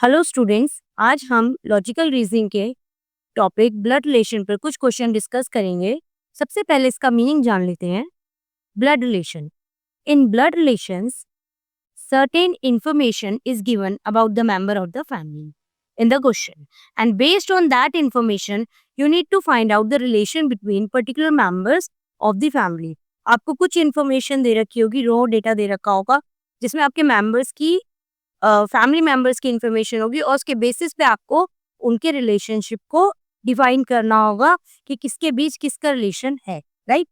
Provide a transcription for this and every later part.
Hello students, आज हम logical reasoning के टॉपिक ब्लड रिलेशन पर कुछ क्वेश्चन डिस्कस करेंगे। सबसे पहले इसका मीनिंग जान लेते हैं। Blood relation. In blood relations certain information is given about the member of the family in the question, and based on that information you need to find out the relation between particular members of the family। आपको कुछ information दे रखी होगी, raw data दे रखा होगा जिसमें आपके members की family members की इंफॉर्मेशन होगी और उसके बेसिस पे आपको उनके रिलेशनशिप को डिफाइन करना होगा कि किसके बीच किसका रिलेशन है। राइट।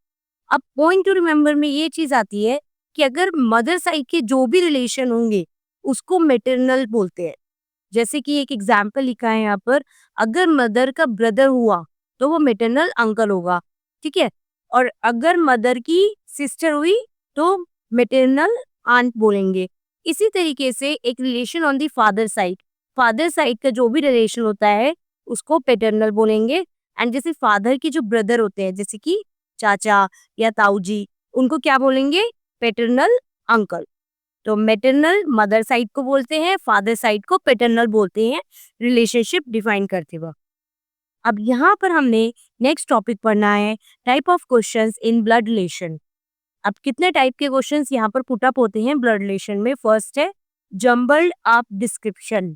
अब पॉइंट टू रिमेम्बर में ये चीज आती है कि अगर मदर साइड के जो भी रिलेशन होंगे उसको मेटरनल बोलते हैं। जैसे कि एक एग्जाम्पल लिखा है यहाँ पर, अगर मदर का ब्रदर हुआ तो वो मेटरनल अंकल होगा। ठीक है। और अगर मदर की सिस्टर हुई तो मेटरनल आंट बोलेंगे। इसी तरीके से एक relation on the father side का जो भी रिलेशन होता है उसको पेटर्नल बोलेंगे। एंड जैसे फादर के जो ब्रदर होते हैं जैसे कि चाचा या ताऊ जी, उनको क्या बोलेंगे? Paternal uncle. तो मेटरनल मदर साइड को बोलते हैं, फादर साइड को पेटर्नल बोलते हैं रिलेशनशिप डिफाइन करते वक्त। अब यहाँ पर हमने नेक्स्ट टॉपिक पढ़ना है type of questions in blood relation. अब कितने टाइप के क्वेश्चंस यहाँ पर पुट अप होते हैं ब्लड रिलेशन में? फर्स्ट है jumbled up description.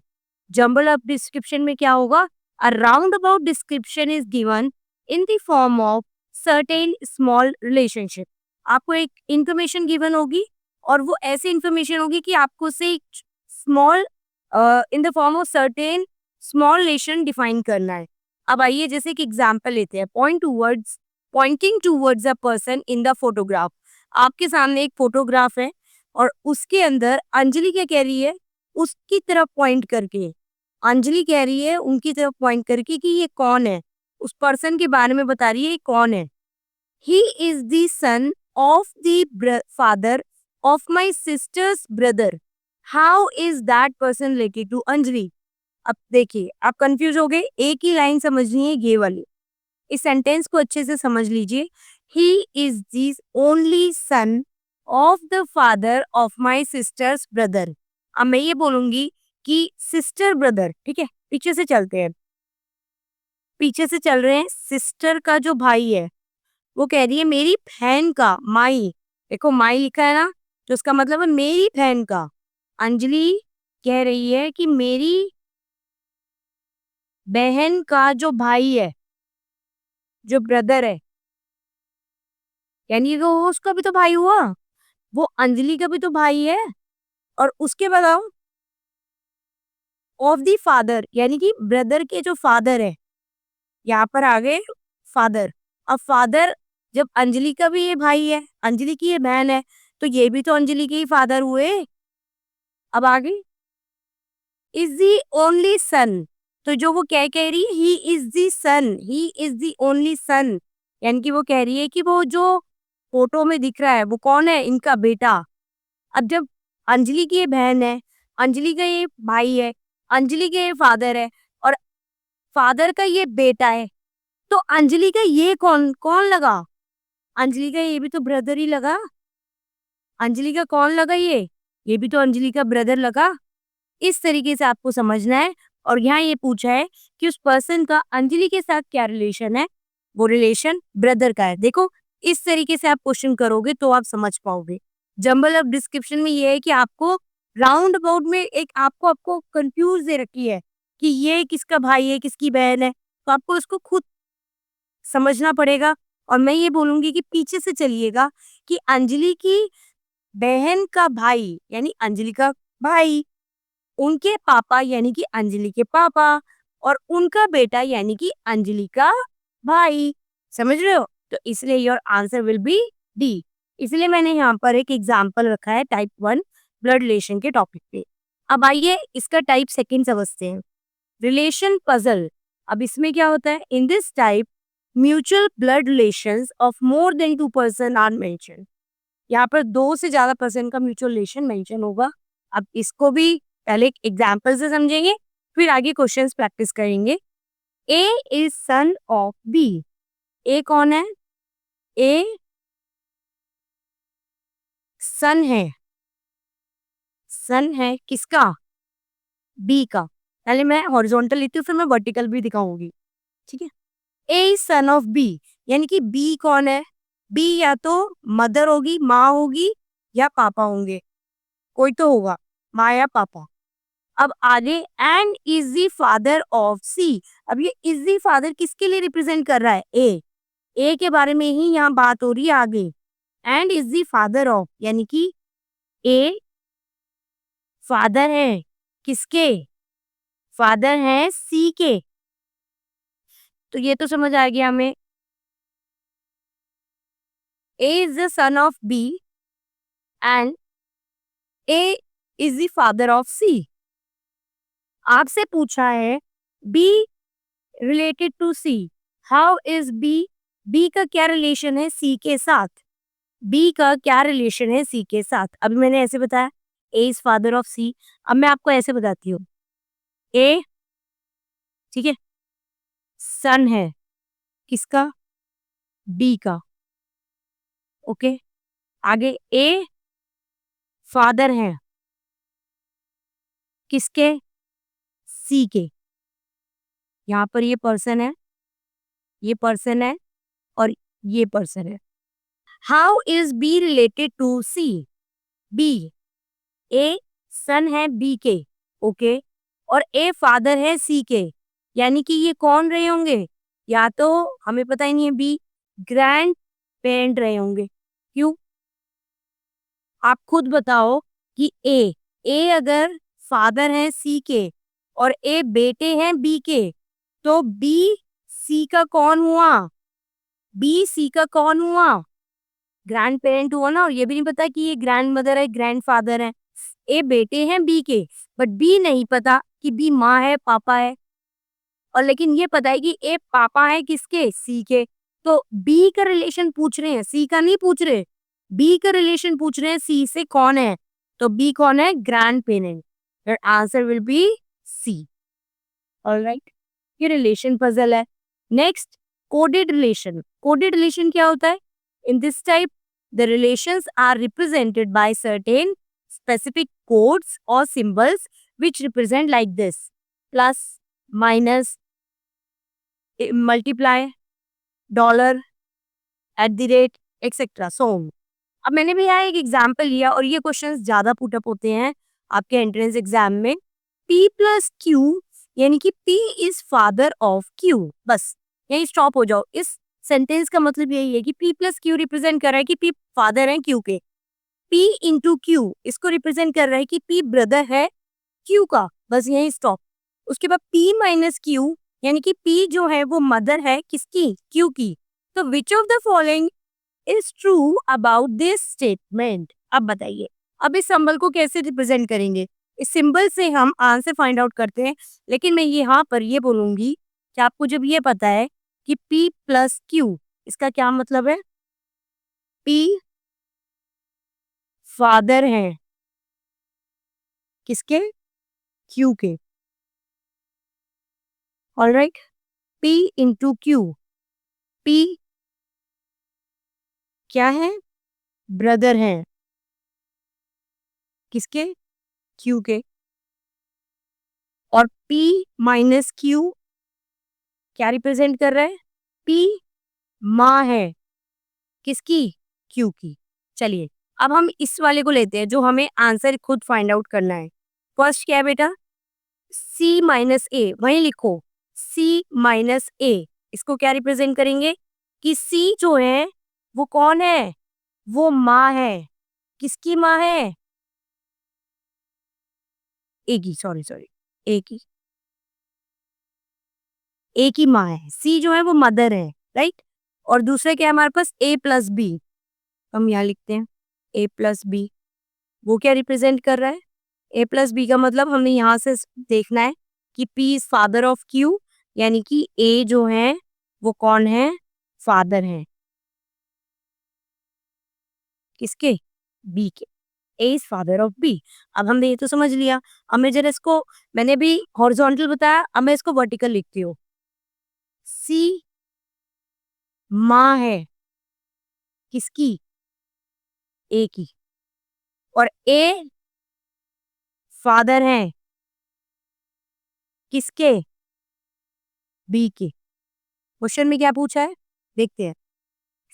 Jumble up description में क्या होगा? A round about description is given in the form of certain small relationship. आपको एक इंफॉर्मेशन गिवन होगी और वो ऐसी इंफॉर्मेशन होगी कि आपको से small in the form of certain small relation define करना है। अब आइए जैसे कि एग्जांपल लेते हैं। Pointing towards a person in the photograph. आपके सामने एक फोटोग्राफ है और उसके अंदर अंजलि क्या कह रही है? उसकी तरफ पॉइंट करके अंजलि कह रही है उनकी तरफ पॉइंट करके कि ये कौन है, उस पर्सन के बारे में बता रही है ये कौन है। He is the son of the father of my sister's brother. How is that person related to Anjali? अब देखिए आप कंफ्यूज हो गए, एक ही लाइन समझनी है ये वाली। इस सेंटेंस को अच्छे से समझ लीजिए। He is this only son of the father of my sister's brother. अब मैं ये बोलूंगी कि सिस्टर ब्रदर, ठीक है, पीछे से चलते हैं, पीछे से चल रहे हैं। सिस्टर का जो भाई है वो कह रही है मेरी बहन का, माई, देखो माई लिखा है ना, तो उसका मतलब है मेरी बहन का। अंजलि कह रही है कि मेरी बहन का जो भाई है, जो ब्रदर है, यानी वो उसका भी तो भाई हुआ, वो अंजलि का भी तो भाई है। और उसके बताओ ऑफ द फादर, यानी कि ब्रदर के जो फादर है, यहाँ पर आ गए फादर। अब फादर जब अंजलि का भी ये भाई है, अंजलि की ये बहन है, तो ये भी तो अंजलि के ही फादर हुए। अब आगे इज दी ओनली सन, तो जो वो क्या कह रही है, he is the son, he is the only son, यानी कि वो कह रही है कि वो जो फोटो में दिख रहा है वो कौन है? इनका बेटा। अब जब अंजलि की ये बहन है, अंजलि का ये भाई है, अंजलि के ये फादर है और फादर का ये बेटा है, तो अंजलि का ये कौन कौन लगा? अंजलि का ये भी तो ब्रदर ही लगा। अंजलि का कौन लगा? ये भी तो अंजलि का ब्रदर लगा। इस तरीके से आपको समझना है। और यहाँ ये पूछा है कि उस पर्सन का अंजलि के साथ क्या रिलेशन है, वो रिलेशन ब्रदर का है। देखो इस तरीके से आप क्वेश्चन करोगे तो आप समझ पाओगे। जंबल ऑफ डिस्क्रिप्शन में ये है कि आपको राउंड अबाउट में एक आपको आपको कंफ्यूज दे रखी है कि ये किसका भाई है किसकी बहन है, तो आपको इसको खुद समझना पड़ेगा। और मैं ये बोलूंगी कि पीछे से चलिएगा कि अंजलि की बहन का भाई यानी अंजलि का भाई, उनके पापा यानी कि अंजलि के पापा, और उनका बेटा यानी कि अंजलि का भाई। समझ रहे हो? तो इसलिए your answer will be D. इसलिए मैंने यहाँ पर एक एग्जाम्पल रखा है टाइप 1 ब्लड रिलेशन के टॉपिक पे। अब आइए इसका टाइप सेकंड समझते हैं, रिलेशन पजल। अब इसमें क्या होता है? In this type mutual blood relations of more than 2 person are mention. यहाँ पर 2 से ज्यादा पर्सन का म्यूचुअल रिलेशन मेंशन होगा। अब इसको भी पहले एक एग्जाम्पल से समझेंगे, फिर आगे क्वेश्चंस प्रैक्टिस करेंगे। ए इज सन ऑफ बी। ए कौन है? ए सन है, सन है किसका? बी का। पहले मैं हॉरिजॉन्टल लिखती हूँ, फिर मैं वर्टिकल भी दिखाऊंगी, ठीक है। ए इज सन ऑफ बी, यानी कि बी कौन है? बी या तो मदर होगी, माँ होगी, या पापा होंगे, कोई तो होगा, माँ या पापा। अब आगे and is the father of C. अब ये इज द फादर किसके लिए रिप्रेजेंट कर रहा है? ए के बारे में ही यहाँ बात हो रही है आगे। And is the father of, यानी कि ए फादर है किसके? फादर है सी के। तो ये तो समझ आ गया हमें। A is the son of B and A is the father of C. आपसे पूछा है B related to C, how is B? B का क्या रिलेशन है सी के साथ? बी का क्या रिलेशन है सी के साथ? अभी मैंने ऐसे बताया, ए इज फादर ऑफ सी। अब मैं आपको ऐसे बताती हूँ, ए, ठीक है, सन है किसका? बी का। ओके, आगे ए फादर है किसके? सी के। यहाँ पर ये पर्सन है, ये पर्सन है, और ये पर्सन है। How is B related to C? B, A son है बी के, ओके, और ए फादर है सी के, यानी कि ये कौन रहे होंगे? या तो हमें पता ही नहीं है, बी ग्रैंड पेरेंट रहे होंगे। क्यों? आप खुद बताओ कि ए अगर फादर है सी के और ए बेटे हैं बी के, तो बी सी का कौन हुआ? बी सी का कौन हुआ? ग्रैंड पेरेंट हुआ ना। और ये भी नहीं पता कि ये ग्रैंड मदर है, ग्रैंड फादर है। ए बेटे हैं बी के, बट बी नहीं पता कि बी माँ है पापा है, और लेकिन ये पता है कि ए पापा है किसके? सी के। तो बी का रिलेशन पूछ रहे हैं, सी का नहीं पूछ रहे। बी का रिलेशन पूछ रहे हैं सी से, कौन है? तो बी कौन है? Grand parent. Answer will be C. Alright, ये रिलेशन पजल है। Next, coded relation. Coded relation क्या होता है? In this type the relations are represented by certain specific codes or symbols which represent like this: plus, minus, multiply, dollar, at the rate, etc. so on. अब मैंने भी यहाँ एक example लिया, और ये क्वेश्चंस ज्यादा पुटअप होते हैं आपके एंट्रेंस एग्जाम में। P प्लस Q, यानी कि P is father of Q। बस यही स्टॉप हो जाओ। इस सेंटेंस का मतलब यही है कि P प्लस Q रिप्रेजेंट कर रहा है कि P फादर है Q के। P इंटू Q इसको रिप्रेजेंट कर रहा है कि P ब्रदर है Q का। बस यही स्टॉप। उसके बाद P माइनस Q, यानी कि P जो है वो मदर है किसकी? Q की। तो which of the following is true about this statement? अब बताइए, अब इस सिंबल को कैसे रिप्रेजेंट करेंगे? इस सिंबल से हम आंसर फाइंड आउट करते हैं, लेकिन मैं यहाँ पर ये बोलूंगी कि आपको जब ये पता है कि P प्लस Q, इसका क्या मतलब है? P फादर है किसके? Q के। Alright, P into Q, P क्या है? ब्रदर है किसके? Q के। और P माइनस Q क्या रिप्रेजेंट कर रहा है? P माँ है किसकी? Q की। चलिए, अब हम इस वाले को लेते हैं जो हमें आंसर खुद फाइंड आउट करना है। फर्स्ट क्या है बेटा? C माइनस ए, वहीं लिखो C माइनस ए। इसको क्या रिप्रेजेंट करेंगे कि C जो है वो कौन है? वो माँ है। किसकी माँ है? ए की, सॉरी सॉरी, ए की, ए की माँ है। सी जो है वो मदर है, राइट। और दूसरा क्या है हमारे पास? ए प्लस बी। हम यहाँ लिखते हैं ए प्लस बी। वो क्या रिप्रेजेंट कर रहा है? ए प्लस बी का मतलब हमें यहाँ से देखना है कि P is father of Q, यानी कि ए जो है वो कौन है? फादर है किसके? बी के। ए इज फादर ऑफ बी। अब हमने ये तो समझ लिया। अब मैं जरा इसको, मैंने भी हॉरिजॉन्टल बताया, अब मैं इसको वर्टिकल लिखती हूँ। सी माँ है किसकी? ए की। और ए फादर है किसके? बी के। क्वेश्चन में क्या पूछा है देखते हैं।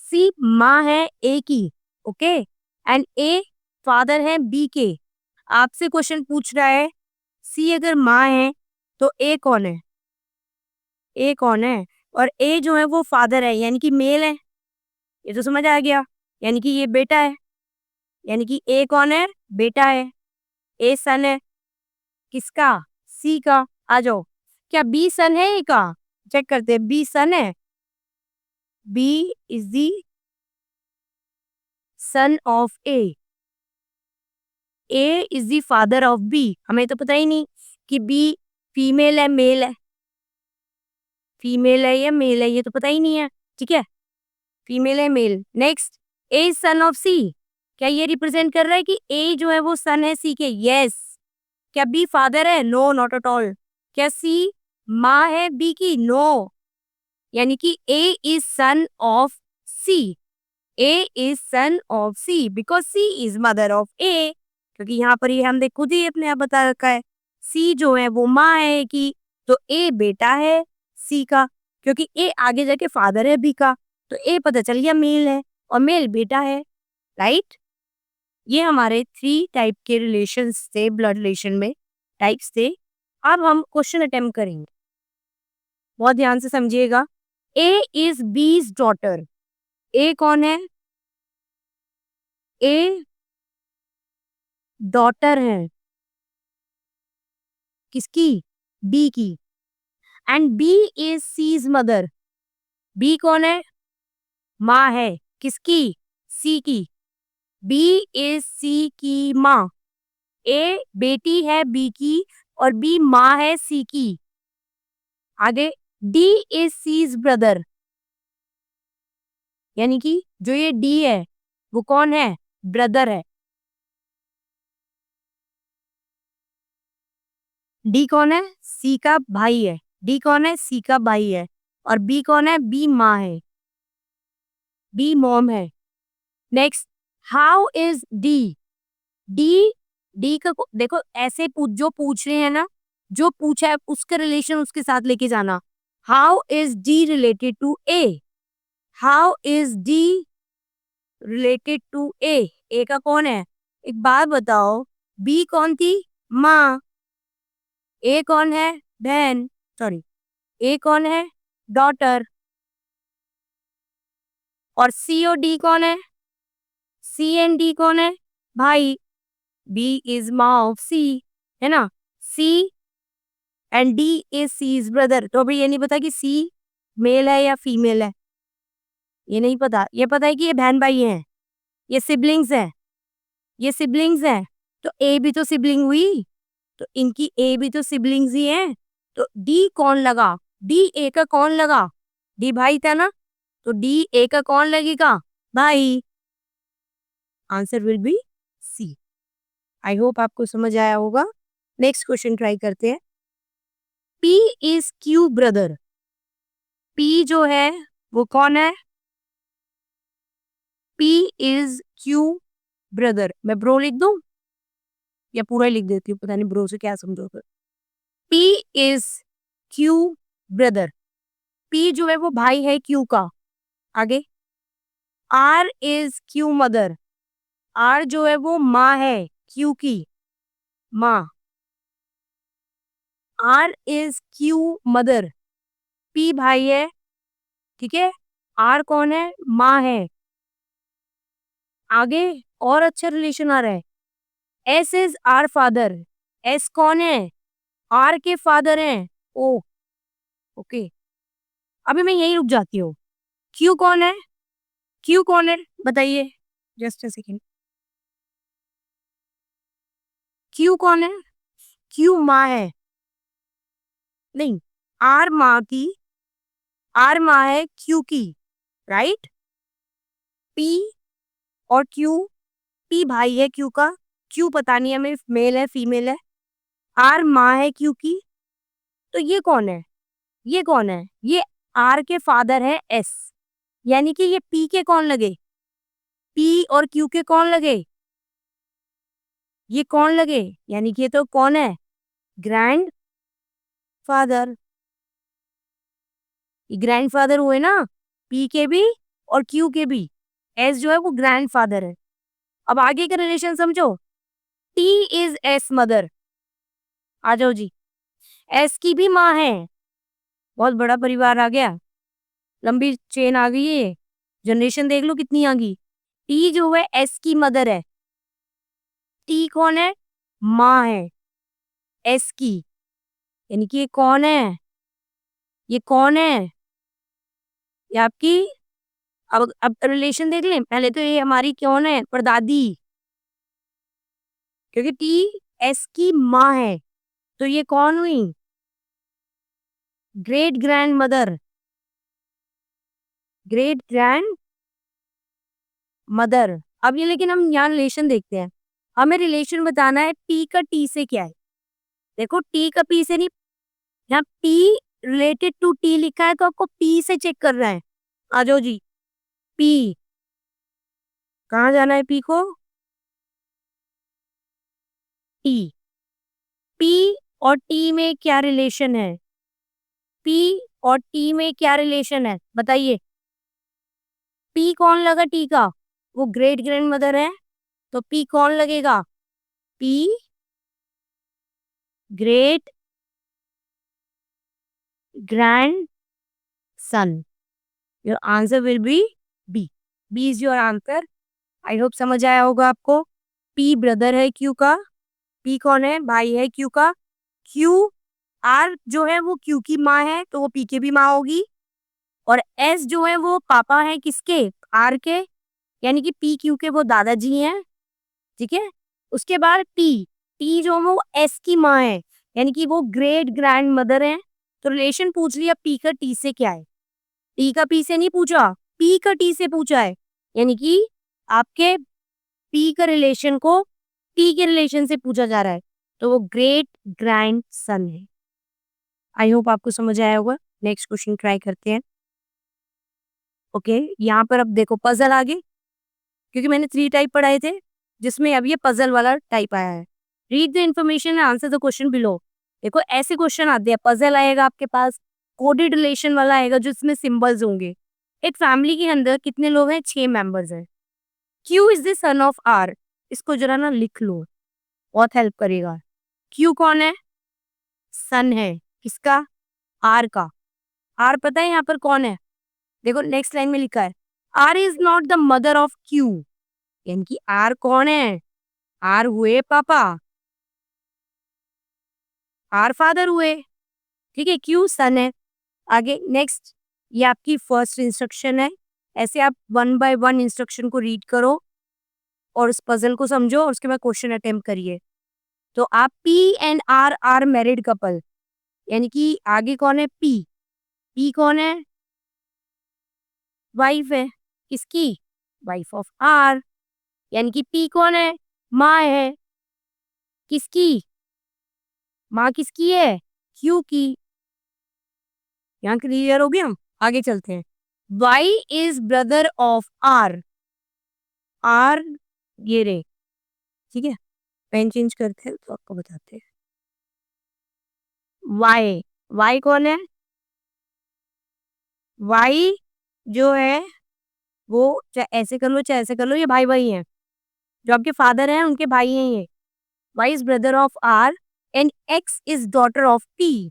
सी माँ है ए की, ओके, एंड ए फादर है बी के। आपसे क्वेश्चन पूछ रहा है सी अगर माँ है तो ए कौन है? ए कौन है? और ए जो है वो फादर है, यानी कि मेल है। ये तो समझ आ गया, यानी कि ये बेटा है। यानी कि ए कौन है? बेटा है। ए सन है किसका? सी का। आ जाओ, क्या बी सन है ए का? चेक करते हैं, बी सन है। B is the son of A. A is the father of B. हमें तो पता ही नहीं कि बी फीमेल है मेल है, फीमेल है या मेल है, ये तो पता ही नहीं है। ठीक है, फीमेल है male. Next, A is son of C. क्या ये रिप्रेजेंट कर रहा है कि ए जो है वो सन है सी के? यस। क्या बी फादर है? No, not at all. क्या सी माँ है बी की? नो। यानी कि A is son of C. A is son of C because C is mother of A. क्योंकि यहाँ पर ये हमने खुद ही अपने आप बता रखा है, सी जो है वो माँ है की, तो ए बेटा है सी का। क्योंकि ए आगे जाके फादर है बी का, तो ए पता चल गया मेल है और मेल बेटा है, राइट। ये हमारे 3 टाइप के रिलेशंस थे, ब्लड रिलेशन में टाइप्स थे। अब हम क्वेश्चन अटेम्प्ट करेंगे, बहुत ध्यान से समझिएगा। ए इज बीज डॉटर। ए कौन है? ए डॉटर है किसकी? बी की। And B is C's mother. B कौन है? माँ है किसकी? सी की। बी इज सी की माँ। ए बेटी है बी की और बी माँ है सी की। आगे, डी इज सीज ब्रदर। यानी कि जो ये डी है वो कौन है? ब्रदर है। डी कौन है? सी का भाई है। डी कौन है? सी का भाई है। और बी कौन है? बी माँ है, बी मॉम है। Next, how is D? D, D का देखो ऐसे जो पूछ रहे हैं ना, जो पूछा है उसका रिलेशन उसके साथ लेके जाना। How is D related to A? How is D related to A? A का कौन है? एक बात बताओ, बी कौन थी? माँ। ए कौन है? बहन। सॉरी, ए कौन है? डॉटर। और सी और डी कौन है? सी एंड डी कौन है? भाई। बी इज माँ ऑफ सी, है ना। C and D is C is brother. तो अभी ये नहीं पता कि सी मेल है या फीमेल है, ये नहीं पता। ये पता है कि ये बहन भाई हैं, ये सिबलिंग्स हैं, ये सिबलिंग्स हैं। तो ए भी तो सिबलिंग हुई, तो इनकी ए भी तो सिबलिंग्स ही हैं। तो डी कौन लगा? डी ए का कौन लगा? डी भाई था ना, तो डी ए का कौन लगेगा? भाई। Answer will be C. I hope आपको समझ आया होगा। नेक्स्ट क्वेश्चन ट्राई करते हैं। P is Q brother. P जो है वो कौन है? P is Q brother. मैं ब्रो लिख दूं या पूरा ही लिख देती हूँ, पता नहीं ब्रो से क्या समझोगे। P is Q brother. P जो है वो भाई है क्यू का। आगे, R is Q mother. R जो है वो माँ है क्यू की, माँ। R is Q mother. P भाई है, ठीक है। आर कौन है? माँ है। आगे और अच्छा रिलेशन आ रहा है। S is R father. S कौन है? आर के फादर हैं। Oh, okay. अभी मैं यही रुक जाती हूँ। क्यू कौन है? क्यू कौन है बताइए, जस्ट अ सेकेंड। क्यू कौन है? क्यू माँ है। नहीं, आर माँ की, आर माँ है क्यू की, राइट। पी और क्यू, पी भाई है क्यू का, क्यू पता नहीं हमें मेल है फीमेल है। आर माँ है क्यू की, तो ये कौन है? ये कौन है? ये आर के फादर है एस। यानी कि ये पी के कौन लगे? पी और क्यू के कौन लगे? ये कौन लगे? यानी कि ये तो कौन है? Grand father. ग्रैंडफादर हुए ना, पी के भी और क्यू के भी। एस जो है वो ग्रैंडफादर है। अब आगे का रिलेशन समझो। T is S mother. आ जाओ जी। एस की भी माँ है। बहुत बड़ा परिवार आ गया, लंबी चेन आ गई है। जनरेशन देख लो कितनी आ गई। टी जो है एस की मदर है। टी कौन है? माँ है एस की। यानी कि ये कौन है? ये कौन है? ये आपकी। अब रिलेशन देख लें। पहले तो ये हमारी कौन है? परदादी। क्योंकि टी एस की माँ है, तो ये कौन हुई? Great grand mother. Great grand mother. अब ये लेकिन हम यहाँ रिलेशन देखते हैं। हमें रिलेशन बताना है पी का टी से क्या है। देखो टी का पी से नहीं, यहाँ पी रिलेटेड टू टी लिखा है तो आपको पी से चेक करना है। आ जाओ जी। पी कहाँ जाना है? पी को टी। पी और टी में क्या रिलेशन है? पी और टी में क्या रिलेशन है बताइए। पी कौन लगा टी का? वो ग्रेट ग्रैंड मदर है, तो पी कौन लगेगा? P great grand son. Your answer will be B. B is your answer. I hope समझ आया होगा आपको। पी ब्रदर है क्यू का। पी कौन है? भाई है क्यू का। क्यू आर जो है वो क्यू की माँ है, तो वो पी के भी माँ होगी। और एस जो है वो पापा है किसके? आर के। यानी कि पी क्यू के वो दादाजी हैं। ठीक है। उसके बाद टी। टी जो है वो एस की माँ है, यानी कि वो ग्रेट ग्रैंड मदर है। तो रिलेशन पूछ लिया पी का टी से क्या है। टी का पी से नहीं पूछा, पी का टी से पूछा है। यानी कि आपके पी का रिलेशन को टी के रिलेशन से पूछा जा रहा है, तो वो ग्रेट ग्रैंड सन है। आई होप आपको समझ आया होगा। नेक्स्ट क्वेश्चन ट्राई करते हैं। ओके, यहाँ पर अब देखो पजल आ गई, क्योंकि मैंने 3 टाइप पढ़ाए थे, जिसमें अब ये पजल वाला टाइप आया है। Read the information and answer the question below. देखो ऐसे क्वेश्चन आते हैं, पजल आएगा आपके पास, कोडेड रिलेशन वाला आएगा जिसमें सिंबल्स होंगे। एक फैमिली के अंदर कितने लोग हैं? 6 मेंबर्स हैं। Q is the son of R. इसको जरा ना लिख लो, बहुत हेल्प करेगा। क्यू कौन है? सन है किसका? आर का। आर पता है यहाँ पर कौन है? देखो नेक्स्ट लाइन में लिखा है, R is not the mother of Q. यानी कि आर कौन है? आर हुए पापा, आर फादर हुए। ठीक है, क्यू सन है। आगे नेक्स्ट, ये आपकी फर्स्ट इंस्ट्रक्शन है। ऐसे आप 1 बाय 1 इंस्ट्रक्शन को रीड करो और उस पजल को समझो और उसके बाद क्वेश्चन अटेम्प्ट करिए। तो आप P and R are married couple. यानी कि आगे कौन है? पी। पी कौन है? वाइफ है किसकी? Wife of R. यानी कि पी कौन है? माँ है किसकी? माँ किसकी है? क्यू की। यहाँ क्लियर हो गया? हम आगे चलते हैं। Y is brother of R. R ये रे। ठीक है, पेन चेंज करते हैं तो आपको बताते हैं। वाई। वाई कौन है? वाई जो है वो, चाहे ऐसे कर लो चाहे ऐसे कर लो, ये भाई भाई हैं। जो आपके फादर हैं उनके भाई हैं ये। Y is brother of R and X is daughter of P.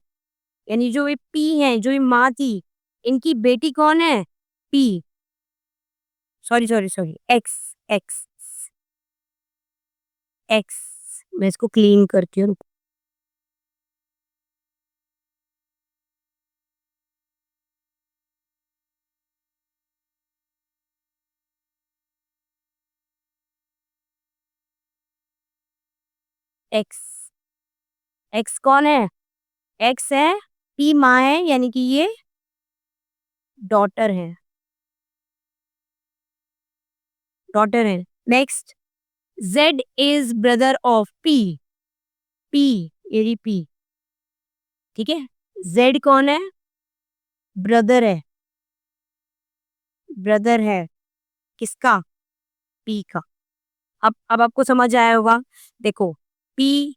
यानी जो ये पी है, जो ये माँ थी, इनकी बेटी कौन है? P. Sorry sorry sorry, x. X x. मैं इसको क्लीन करती हूँ। एक्स। एक्स कौन है? एक्स है, पी माँ है, यानी कि ये डॉटर है। डॉटर है। Next, Z is brother of P. P, ये पी। ठीक है, जेड कौन है? ब्रदर है। ब्रदर है किसका? पी का। अब आपको समझ आया होगा। देखो पी,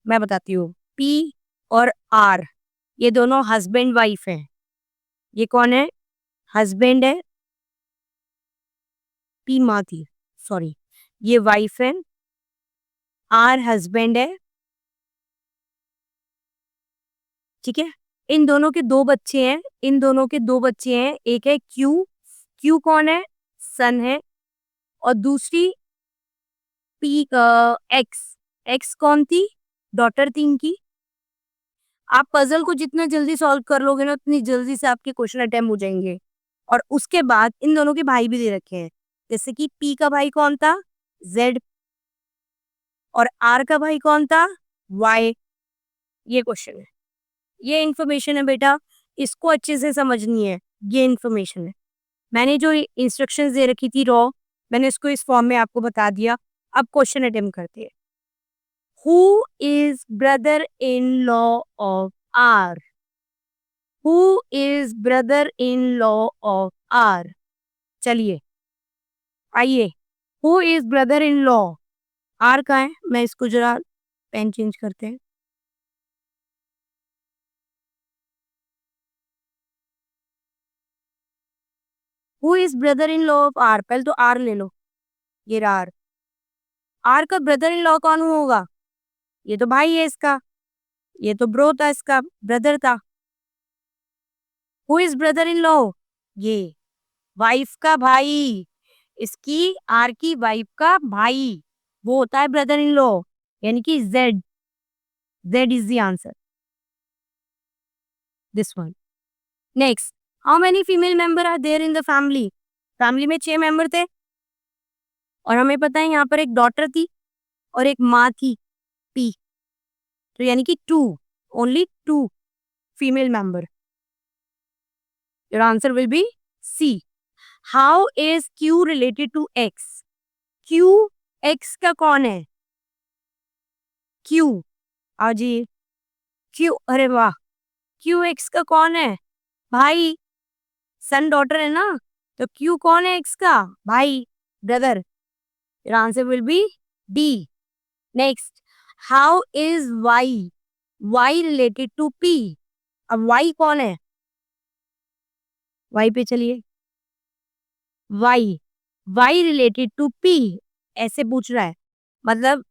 मैं बताती हूँ, पी और आर ये दोनों हस्बैंड वाइफ है। ये कौन है? हस्बैंड है, पी माँ थी, सॉरी, ये वाइफ है, आर हस्बैंड है, ठीक है। इन दोनों के दो बच्चे हैं, इन दोनों के दो बच्चे हैं, एक है क्यू, क्यू कौन है? सन है, और दूसरी पी एक्स, एक्स कौन थी? डॉटर थी इनकी। आप पजल को जितना जल्दी सॉल्व कर लोगे ना, उतनी जल्दी से आपके क्वेश्चन अटेम्प्ट हो जाएंगे। और उसके बाद इन दोनों के भाई भी दे रखे हैं, जैसे कि पी का भाई कौन था? जेड, और आर का भाई कौन था? वाई। ये क्वेश्चन है, ये इन्फॉर्मेशन है बेटा, इसको अच्छे से समझनी है। ये इन्फॉर्मेशन है, मैंने जो इंस्ट्रक्शंस दे रखी थी रॉ, मैंने इसको इस फॉर्म में आपको बता दिया। अब क्वेश्चन अटेम्प्ट करते हैं। Who is brother in law of R? Who is brother in law of R? चलिए आइए, who is brother in law? R का है, मैं इसको जरा पेन चेंज करते हैं। Who is brother in law of R? पहले तो आर ले लो, ये रहा आर। आर का ब्रदर इन लॉ कौन होगा? ये तो भाई है इसका, ये तो ब्रो था, इसका ब्रदर था। Who is brother in law? ये वाइफ का भाई, इसकी आर की वाइफ का भाई, वो होता है ब्रदर इन लॉ, यानी कि Z. Z is the answer, this one. Next, how many female member are there in the family? Family में 6 मेंबर थे, और हमें पता है यहाँ पर एक डॉटर थी और एक माँ थी, पी, तो यानी कि 2, only 2 female member. Your answer will be C. How is Q related to X? Q X का कौन है? क्यू, आओ जी, क्यू, अरे वाह, क्यू एक्स का कौन है? भाई, सन डॉटर है ना, तो क्यू कौन है एक्स का? भाई, brother. Your answer will be D. Next, how is Y? Y related to P? अब वाई कौन है? वाई पे चलिए, Y, Y related to P, ऐसे पूछ रहा है, मतलब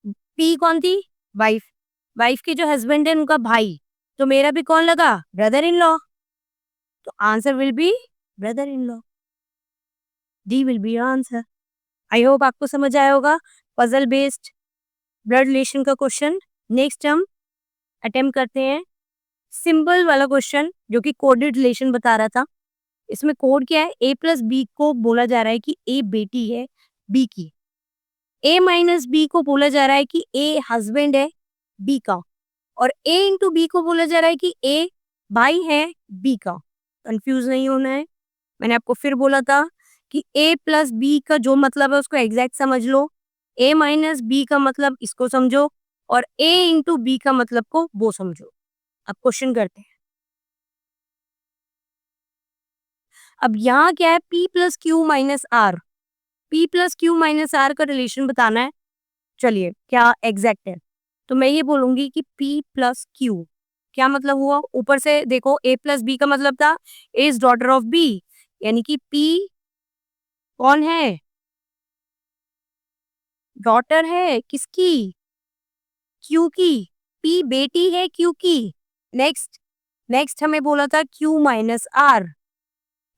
पी कौन थी? वाइफ, वाइफ के जो हस्बैंड है उनका भाई, तो मेरा भी कौन लगा? ब्रदर इन लॉ, तो answer will B brother in law. D will be answer. I hope आपको समझ आया होगा पजल बेस्ड ब्लड रिलेशन का क्वेश्चन। नेक्स्ट हम अटेम्प्ट करते हैं सिंपल वाला क्वेश्चन, जो कि कोडेड रिलेशन बता रहा था। इसमें कोड क्या है? ए प्लस बी को बोला जा रहा है कि ए बेटी है बी की, ए माइनस बी को बोला जा रहा है कि ए हस्बैंड है बी का, और ए इंटू बी को बोला जा रहा है कि ए भाई है बी का। कंफ्यूज नहीं होना है, मैंने आपको फिर बोला था कि ए प्लस बी का जो मतलब है उसको एग्जैक्ट समझ लो, ए माइनस बी का मतलब इसको समझो, और ए इंटू बी का मतलब को वो समझो। अब क्वेश्चन करते हैं। अब यहाँ क्या है? P plus Q minus R, P plus Q minus R का रिलेशन बताना है। चलिए, क्या एग्जैक्ट है? तो मैं ये बोलूंगी कि P प्लस क्यू, क्या मतलब हुआ? ऊपर से देखो, A प्लस बी का मतलब था A is daughter of B, यानी कि P कौन है? डॉटर है किसकी? Q की। P बेटी है Q की। नेक्स्ट, नेक्स्ट हमें बोला था Q माइनस आर,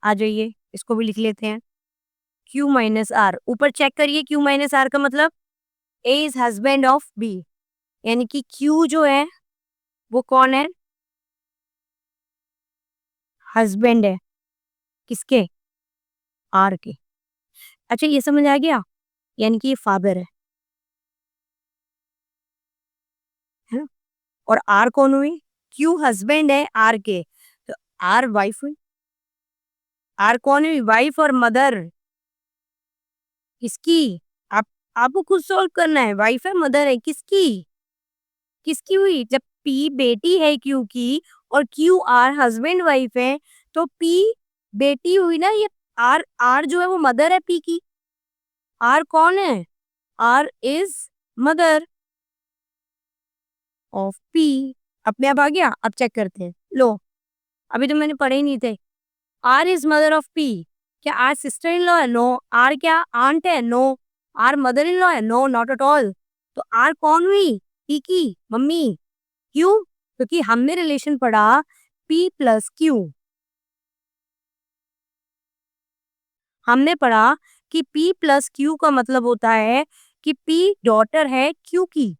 आ जाइए इसको भी लिख लेते हैं। Q माइनस आर, ऊपर चेक करिए, Q माइनस आर का मतलब A is husband of B, यानी कि Q जो है वो कौन है? हस्बैंड है किसके? आर के। अच्छा, ये समझ आ गया, यानी कि ये फादर है ना? और आर कौन हुई? Q हस्बैंड है आर के, तो आर वाइफ हुई। आर कौन हुई? वाइफ और मदर किसकी? आप आपको खुद सॉल्व करना है, वाइफ है मदर है किसकी? किसकी हुई? जब पी बेटी है क्यू की और क्यू आर हस्बैंड वाइफ है, तो पी बेटी हुई ना, ये आर, आर जो है वो मदर है पी की। आर कौन है? R is mother of P. अपने आप आ गया? अब चेक करते हैं। लो, अभी तो मैंने पढ़े ही नहीं थे। R is mother of P. क्या आर सिस्टर इन लॉ है? नो। आर क्या आंट है? No. R mother in law है? No, not at all. तो आर कौन हुई? पी की मम्मी। क्यों? क्योंकि हमने रिलेशन पढ़ा पी प्लस क्यू। हमने पढ़ा कि P प्लस क्यू का मतलब होता है कि P डॉटर है Q की।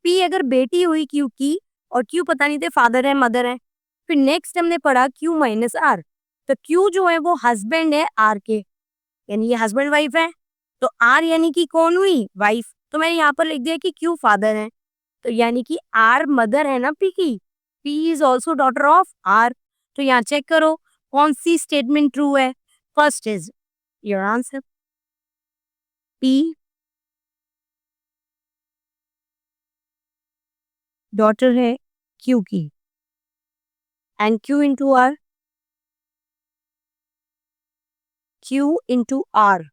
P अगर बेटी हुई Q की और Q पता नहीं थे फादर है मदर है। फिर नेक्स्ट हमने पढ़ा Q माइनस आर। तो Q जो है वो हस्बैंड है R के, यानी ये हस्बैंड वाइफ है। तो R यानी कि कौन हुई? वाइफ। तो मैंने यहाँ पर लिख दिया कि Q फादर है। तो यानी कि R मदर है ना P की। P is also daughter of R। तो यहाँ चेक करो कौन सी स्टेटमेंट ट्रू है। First is your answer. P daughter है Q की and Q into R. Q into R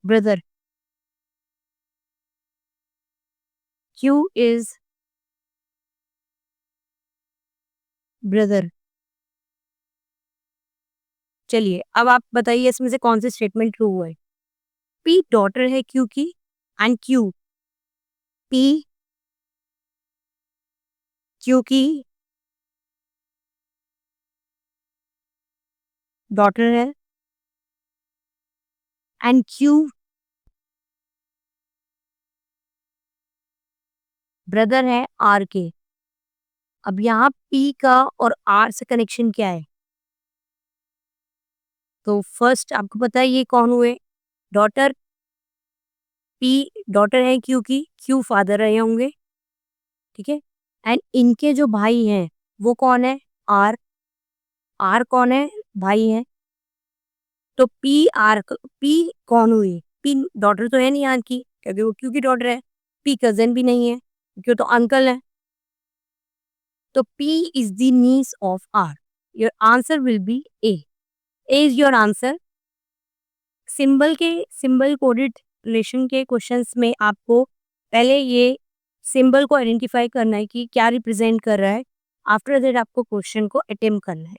brother. Q is brother. चलिए अब आप बताइए इसमें से कौन सी स्टेटमेंट ट्रू है। P डॉटर है Q की एंड P Q की डॉटर है एंड Q ब्रदर है R के। अब यहाँ P का और R से कनेक्शन क्या है? तो फर्स्ट आपको पता है ये कौन हुए? डॉटर। P डॉटर है Q की, Q फादर रहे होंगे, ठीक है। एंड इनके जो भाई हैं वो कौन है? R। R कौन है? भाई है। तो P कौन हुई? P डॉटर तो है नहीं आर की, क्योंकि वो Q की डॉटर है। P कजन भी नहीं है क्योंकि वो तो अंकल है। तो P is the niece of R। Your answer will be A। A is your answer. Symbol coded relation के क्वेश्चंस में आपको पहले ये सिंबल को आइडेंटिफाई करना है कि क्या रिप्रेजेंट कर रहा है। आफ्टर दैट आपको क्वेश्चन को अटेम्प्ट करना है।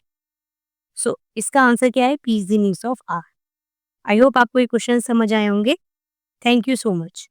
सो इसका आंसर क्या है? P is the niece of R। I hope आपको ये क्वेश्चन समझ आए होंगे। Thank you so much.